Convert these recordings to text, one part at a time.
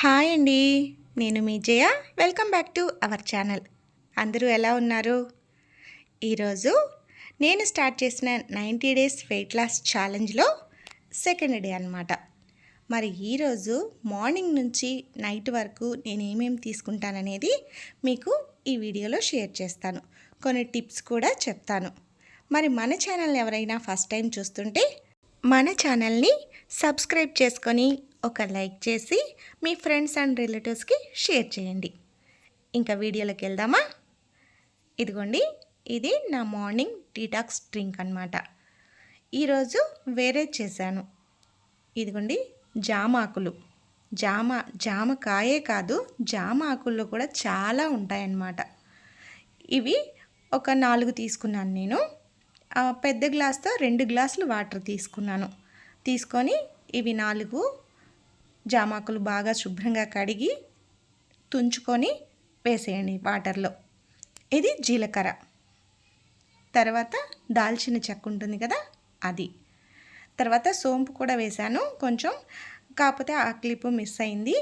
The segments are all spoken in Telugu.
హాయ్ అండి. నేను మీ Jaya. Welcome back to our channel. అందరూ ఎలా ఉన్నారు? ఈరోజు నేను స్టార్ట్ చేసిన 90 డేస్ వెయిట్ లాస్ ఛాలెంజ్లో సెకండ్ డే అనమాట. మరి ఈరోజు మార్నింగ్ నుంచి నైట్ వరకు నేను ఏమేమి తీసుకుంటాననేది మీకు ఈ వీడియోలో షేర్ చేస్తాను. కొన్ని టిప్స్ కూడా చెప్తాను. మరి మన ఛానల్ని ఎవరైనా ఫస్ట్ టైం చూస్తుంటే మన ఛానల్ని సబ్స్క్రైబ్ చేసుకొని ఒక లైక్ చేసి మీ ఫ్రెండ్స్ అండ్ రిలేటివ్స్కి షేర్ చేయండి. ఇంకా వీడియోలోకి వెళ్దామా? ఇదిగోండి, ఇది నా మార్నింగ్ డీటాక్స్ డ్రింక్ అన్నమాట. ఈరోజు వేరే చేశాను. ఇదిగోండి, జామాకులు. జామకాయే కాదు, జామ ఆకుల్లో కూడా చాలా ఉంటాయన్నమాట. ఇవి ఒక 4 తీసుకున్నాను నేను. పెద్ద గ్లాస్తో 2 గ్లాసులు వాటర్ తీసుకొని ఇవి 4 జామాకులు బాగా శుభ్రంగా కడిగి తుంచుకొని వేసేయండి వాటర్లో. ఇది జీలకర్ర, తర్వాత దాల్చిన చెక్క ఉంటుంది కదా అది, తర్వాత సోంపు కూడా వేశాను కొంచెం, కాకపోతే ఆ క్లిప్ మిస్ అయింది.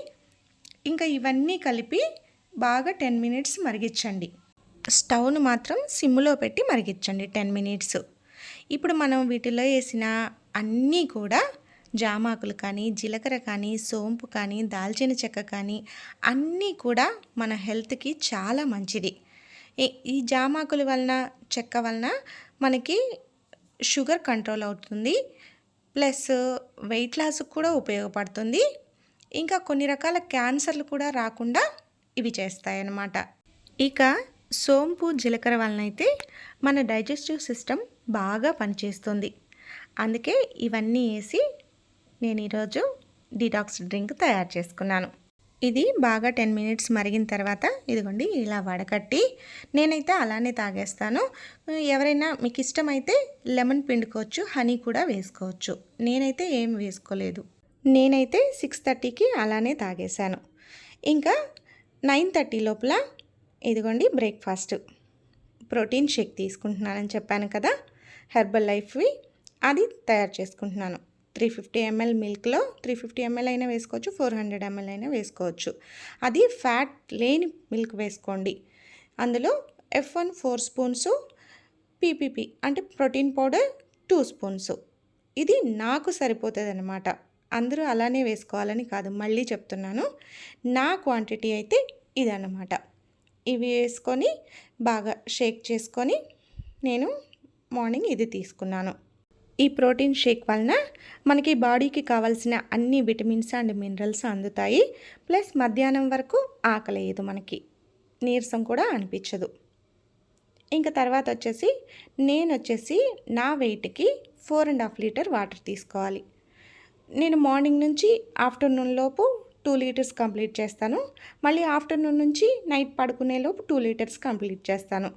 ఇంకా ఇవన్నీ కలిపి బాగా 10 మినిట్స్ మరిగించండి. స్టవ్ను మాత్రం సిమ్లో పెట్టి మరిగించండి 10 మినిట్స్. ఇప్పుడు మనం వీటిలో వేసిన అన్నీ కూడా జామాకులు కానీ, జీలకర్ర కానీ, సోంపు కానీ, దాల్చిన చెక్క కానీ అన్నీ కూడా మన హెల్త్కి చాలా మంచిది. ఈ జామాకుల వలన, చెక్క వలన మనకి షుగర్ కంట్రోల్ అవుతుంది, ప్లస్ వెయిట్ లాస్కి కూడా ఉపయోగపడుతుంది. ఇంకా కొన్ని రకాల క్యాన్సర్లు కూడా రాకుండా ఇవి చేస్తాయన్నమాట. ఇక సోంపు, జీలకర్ర వలన అయితే మన డైజెస్టివ్ సిస్టమ్ బాగా పనిచేస్తుంది. అందుకే ఇవన్నీ వేసి నేను ఈరోజు డీటాక్స్ డ్రింక్ తయారు చేసుకున్నాను. ఇది బాగా 10 మినిట్స్ మరిగిన తర్వాత ఇదిగోండి ఇలా వడకట్టి నేనైతే అలానే తాగేస్తాను. ఎవరైనా మీకు ఇష్టమైతే లెమన్ పిండుకోవచ్చు, హనీ కూడా వేసుకోవచ్చు. నేనైతే ఏం వేసుకోలేదు. నేనైతే 6:30కి అలానే తాగేశాను. ఇంకా 9:30 లోపల ఇదిగోండి బ్రేక్ఫాస్ట్. ప్రోటీన్ షేక్ తీసుకుంటున్నానని చెప్పాను కదా, హెర్బల్ లైఫ్వి, అది తయారు చేసుకుంటున్నాను. 350 ml మిల్క్లో 350 ml అయినా వేసుకోవచ్చు, 400 ml అయినా వేసుకోవచ్చు. అది ఫ్యాట్ లేని మిల్క్ వేసుకోండి. అందులో F1 4 స్పూన్స్, PPP అంటే ప్రోటీన్ పౌడర్ 2 స్పూన్స్. ఇది నాకు సరిపోతుంది అన్నమాట. అందరూ అలానే వేసుకోవాలని కాదు, మళ్ళీ చెప్తున్నాను. నా క్వాంటిటీ అయితే ఇదన్నమాట. ఇవి వేసుకొని బాగా షేక్ చేసుకొని నేను మార్నింగ్ ఇది తీసుకున్నాను. ఈ ప్రోటీన్ షేక్ వలన మనకి బాడీకి కావాల్సిన అన్ని విటమిన్స్ అండ్ మినరల్స్ అందుతాయి. ప్లస్ మధ్యాహ్నం వరకు ఆకలేయదు, మనకి నీరసం కూడా అనిపించదు. ఇంకా తర్వాత వచ్చేసి నా వెయిట్కి 4.5 లీటర్ వాటర్ తీసుకోవాలి. నేను మార్నింగ్ నుంచి ఆఫ్టర్నూన్ లోపు 2 లీటర్స్ కంప్లీట్ చేస్తాను. మళ్ళీ ఆఫ్టర్నూన్ నుంచి నైట్ పడుకునే లోపు 2 లీటర్స్ కంప్లీట్ చేస్తాను.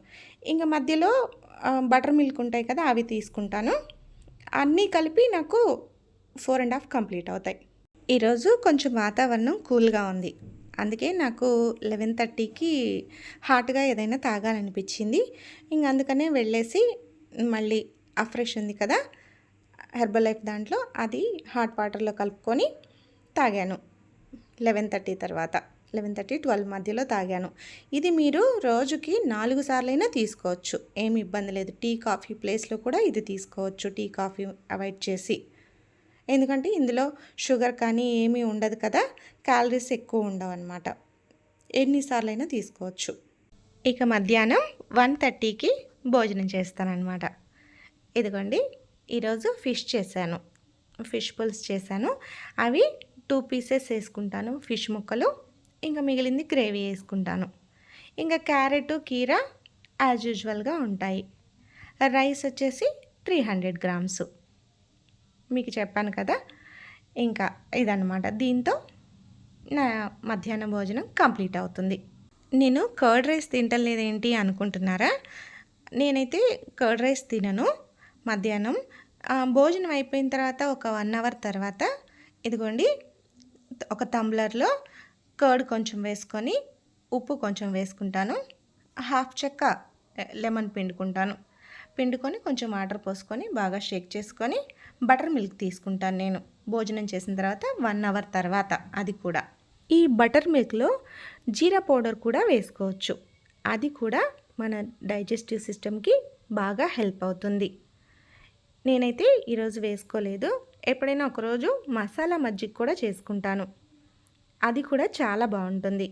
ఇంకా మధ్యలో బటర్ మిల్క్ ఉంటాయి కదా, అవి తీసుకుంటాను. అన్నీ కలిపి నాకు 4.5 కంప్లీట్ అవుతాయి. ఈరోజు కొంచెం వాతావరణం కూల్గా ఉంది, అందుకే నాకు 11:30కి హాట్గా ఏదైనా తాగాలనిపించింది. ఇంక అందుకనే వెళ్ళేసి మళ్ళీ అఫ్రెష్ ఉంది కదా హెర్బల్ లైఫ్, దాంట్లో అది హాట్ వాటర్లో కలుపుకొని తాగాను. 11:30 తర్వాత 11:30-12 మధ్యలో తాగాను. ఇది మీరు రోజుకి 4 సార్లైనా తీసుకోవచ్చు, ఏమి ఇబ్బంది లేదు. టీ కాఫీ ప్లేస్లో కూడా ఇది తీసుకోవచ్చు, టీ కాఫీ అవాయిడ్ చేసి. ఎందుకంటే ఇందులో షుగర్ కానీ ఏమీ ఉండదు కదా, క్యాలరీస్ ఎక్కువ ఉండవు అన్నమాట. ఎన్నిసార్లైనా తీసుకోవచ్చు. ఇక మధ్యాహ్నం 1:30కి భోజనం చేస్తానన్నమాట. ఇదిగోండి, ఈరోజు ఫిష్ పుల్స్ చేశాను. అవి 2 పీసెస్ వేసుకుంటాను, ఫిష్ ముక్కలు. ఇంకా మిగిలింది గ్రేవీ వేసుకుంటాను. ఇంకా క్యారెట్, కీర యాజ్ యూజువల్గా ఉంటాయి. రైస్ వచ్చేసి 300 గ్రామ్స్ మీకు చెప్పాను కదా. ఇంకా ఇదన్నమాట, దీంతో నా మధ్యాహ్న భోజనం కంప్లీట్ అవుతుంది. నేను కర్డ్ రైస్ తింటలేదేంటి అనుకుంటున్నారా? నేనైతే కర్డ్ రైస్ తినను. మధ్యాహ్నం భోజనం అయిపోయిన తర్వాత ఒక 1 అవర్ తర్వాత ఇదిగోండి ఒక టంబ్లర్లో కర్డ్ కొంచెం వేసుకొని, ఉప్పు కొంచెం వేసుకుంటాను, హాఫ్ చెక్క లెమన్ పిండుకొని కొంచెం వాటర్ పోసుకొని బాగా షేక్ చేసుకొని బటర్ మిల్క్ తీసుకుంటాను నేను భోజనం చేసిన తర్వాత 1 అవర్ తర్వాత. అది కూడా ఈ బటర్ మిల్క్లో జీరా పౌడర్ కూడా వేసుకోవచ్చు. అది కూడా మన డైజెస్టివ్ సిస్టమ్కి బాగా హెల్ప్ అవుతుంది. నేనైతే ఈరోజు వేసుకోలేదు. ఎప్పుడైనా ఒకరోజు మసాలా మజ్జిగ కూడా చేసుకుంటాను. అది కూడా చాలా బాగుంటుంది.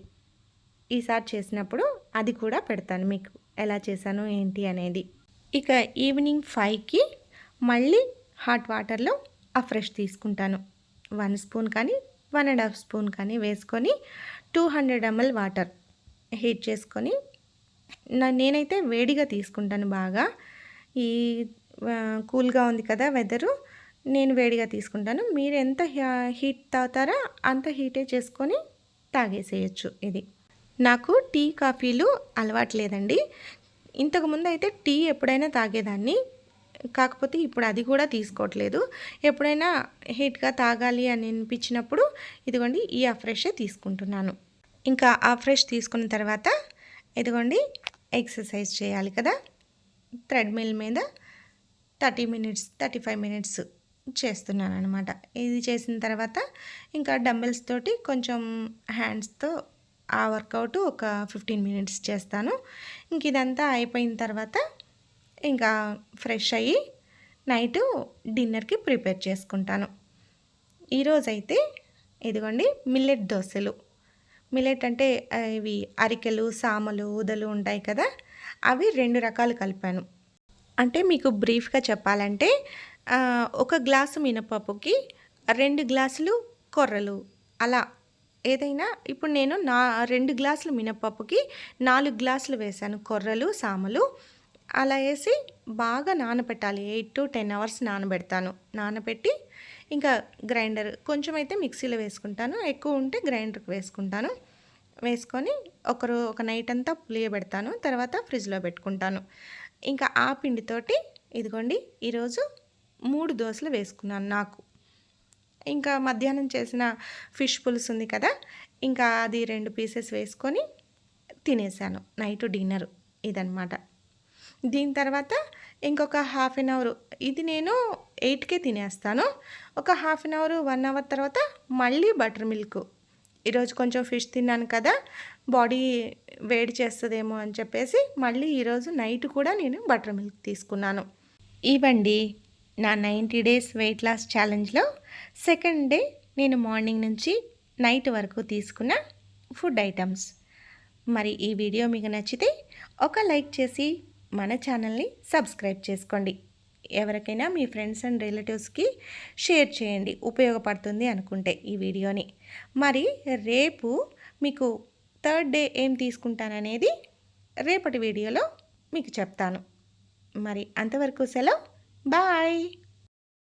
ఈసారి చేసినప్పుడు అది కూడా పెడతాను మీకు, ఎలా చేశాను ఏంటి అనేది. ఇక ఈవినింగ్ 5కి మళ్ళీ హాట్ వాటర్లో ఫ్రెష్ తీసుకుంటాను. 1 స్పూన్ కానీ 1.5 స్పూన్ కానీ వేసుకొని 200 ml వాటర్ హీట్ చేసుకొని నేనైతే వేడిగా తీసుకుంటాను బాగా. ఈ కూల్గా ఉంది కదా వెదరు, నేను వేడిగా తీసుకుంటాను. మీరు ఎంత హీట్ తాగుతారో అంత హీటే చేసుకొని తాగేసేయచ్చు. ఇది నాకు టీ కాఫీలు అలవాట్లేదండి. ఇంతకుముందు అయితే టీ ఎప్పుడైనా తాగేదాన్ని, కాకపోతే ఇప్పుడు అది కూడా తీసుకోవట్లేదు. ఎప్పుడైనా హీట్గా తాగాలి అని అనిపించినప్పుడు ఇదిగోండి ఈ ఫ్రెషే తీసుకుంటున్నాను. ఇంకా ఫ్రెష్ తీసుకున్న తర్వాత ఇదిగోండి ఎక్సర్సైజ్ చేయాలి కదా, థ్రెడ్మిల్ మీద 35 మినిట్స్ చేస్తున్నాను అనమాట. ఇది చేసిన తర్వాత ఇంకా డంబెల్స్ తోటి కొంచెం హ్యాండ్స్తో ఆ వర్కౌట్ ఒక 15 మినిట్స్ చేస్తాను. ఇంక ఇదంతా అయిపోయిన తర్వాత ఇంకా ఫ్రెష్ అయ్యి నైటు డిన్నర్కి ప్రిపేర్ చేసుకుంటాను. ఈరోజైతే ఇదిగోండి మిల్లెట్ దోశలు. మిల్లెట్ అంటే ఇవి అరికెలు, సామలు, ఊదలు ఉంటాయి కదా, అవి 2 రకాలు కలిపాను. అంటే మీకు బ్రీఫ్గా చెప్పాలంటే 1 గ్లాసు మినపప్పుకి 2 గ్లాసులు కొర్రలు, అలా ఏదైనా. ఇప్పుడు నేను 2 గ్లాసులు మినపప్పుకి 4 గ్లాసులు వేసాను కొర్రలు, సామలు. అలా వేసి బాగా నానబెట్టాలి. 8 to 10 అవర్స్ నానబెడతాను. నానబెట్టి ఇంకా గ్రైండర్ కొంచెం అయితే మిక్సీలో వేసుకుంటాను, ఎక్కువ ఉంటే గ్రైండర్కి వేసుకుంటాను. వేసుకొని ఒక నైట్ అంతా పులియబెడతాను, తర్వాత ఫ్రిడ్జ్లో పెట్టుకుంటాను. ఇంకా ఆ పిండితోటి ఇదిగోండి ఈరోజు 3 దోశలు వేసుకున్నాను నాకు. ఇంకా మధ్యాహ్నం చేసిన ఫిష్ పులుసు ఉంది కదా, ఇంకా అది 2 పీసెస్ వేసుకొని తినేసాను. నైట్ డిన్నర్ ఇదనమాట. దీని తర్వాత ఇంకొక హాఫ్ అన్ అవర్, ఇది నేను 8కే తినేస్తాను. ఒక హాఫ్ అన్ అవర్ 1 అవర్ తర్వాత మళ్ళీ బటర్ మిల్క్. ఈరోజు కొంచెం ఫిష్ తిన్నాను కదా, బాడీ వేడి చేస్తుందేమో అని చెప్పేసి మళ్ళీ ఈరోజు నైట్ కూడా నేను బటర్ మిల్క్ తీసుకున్నాను. ఇవండి నా 90 డేస్ వెయిట్ లాస్ ఛాలెంజ్లో సెకండ్ డే నేను మార్నింగ్ నుంచి నైట్ వరకు తీసుకున్న ఫుడ్ ఐటమ్స్. మరి ఈ వీడియో మీకు నచ్చితే ఒక లైక్ చేసి మన ఛానల్ని సబ్స్క్రైబ్ చేసుకోండి. ఎవరికైనా మీ ఫ్రెండ్స్ అండ్ రిలేటివ్స్కి షేర్ చేయండి, ఉపయోగపడుతుంది అనుకుంటే ఈ వీడియోని. మరి రేపు మీకు థర్డ్ డే ఏం తీసుకుంటాననేది రేపటి వీడియోలో మీకు చెప్తాను. మరి అంతవరకు సెలవు, బాయ్.